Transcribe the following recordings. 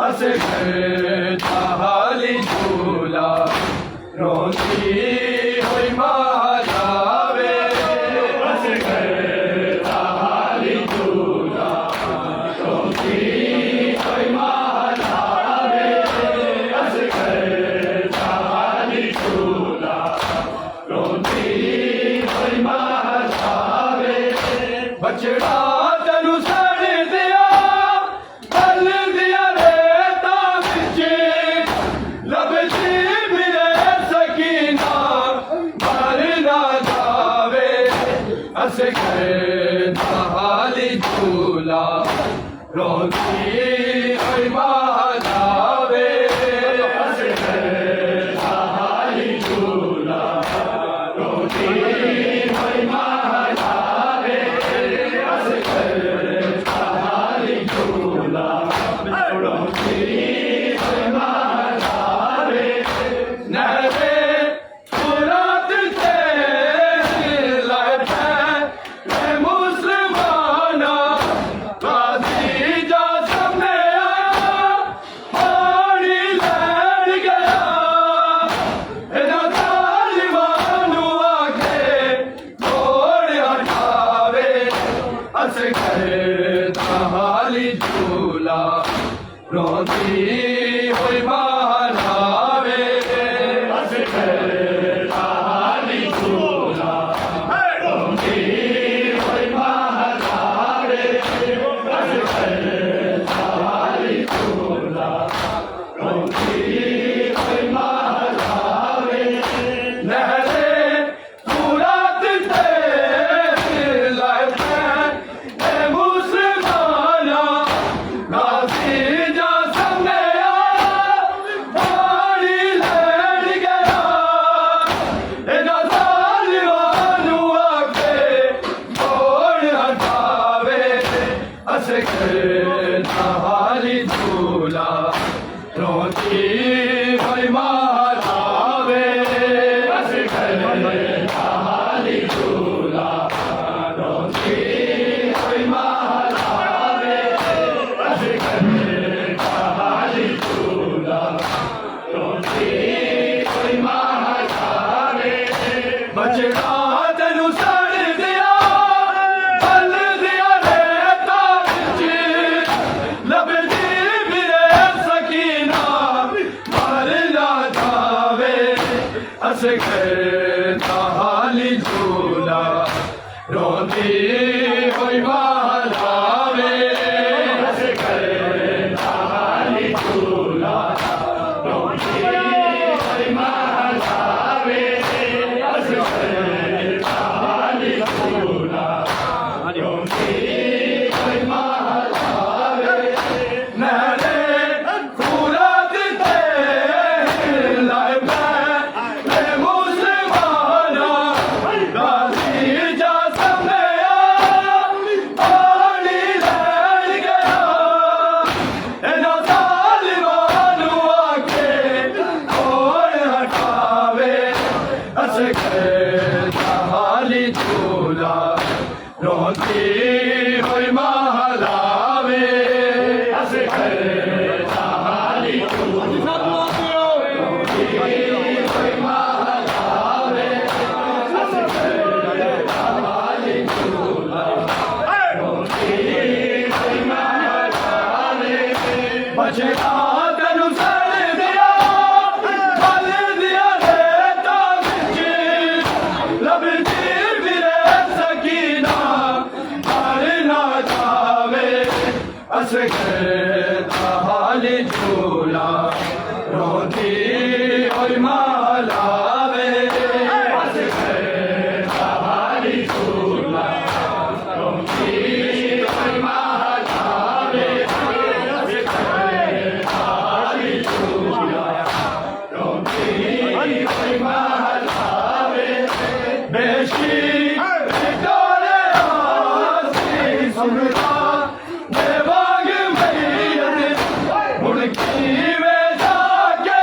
Asik हाली झूला रोती हुई महारावे हाली झूला रोती हुई महारावे हाली झूला रोती हुई महारावे बछड़ा तेनू सड़ दिया बल दिया रेता बिच लभदी मिले सकीना मर ना जावे अस हाली झूला रोती हुई महारावे हाली झूला रोती हुई महारावे हाली झूला रोती हुई महारावे नहरे फुरात से लहते मुसलमाना काजी जा सामने आया पानी लैन गया इना तालिबानू आके छोड़ हटावे अस हाली झूला रोती हुई महारावे अस हाली झूला रोती हुई महारावे अस हाली झूला रोती हुई महारावे नहरे फुरात से लहते मुसलमाना गाजी जा सामने आया पानी लैन गया इना तालिबानू आके छोड़ हटावे अस हाली झूला रोती हुई महारावे अस हाली झूला रोती हुई महारावे अस हाली झूला रोती हुई महारावे बछड़ा तेनू सड़ दिया बल दिया रेता बिच लभदी मिले सकीना मर ना जावे अस हाली झूला रोती हुई महारावे अस हाली झूला रोती हुई महारावे अस हाली झूला रोती हुई महारावे नहरे फुरात से लहते मुसलमाना गाजी जा सामने आया पानी लैन गया इना तालिबानू आके छोड़ हटावे अस हाली झूला रोती हुई महारावे अस हाली झूला रोती हुई महारावे अस हाली झूला रोती हुई महारावे बछड़ा तेनू सड़ दिया बल दिया रेता बिच लभदी मिले सकीना मर ना जावे अस हाली झूला रोती हुई महारावे अस हाली झूला रोती हुई महारावे अस हाली झूला रोती हुई महारावे बेशी बेकारे आसी सुनता देवांग मैयत मुड़की में जाके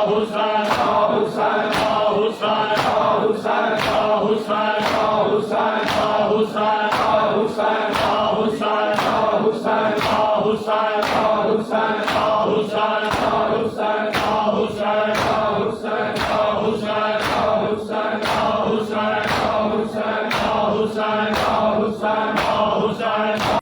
Husain, Husain, Husain, Husain, Husain, Husain, Husain, Husain, Husain, Husain, Husain, Husain, Husain,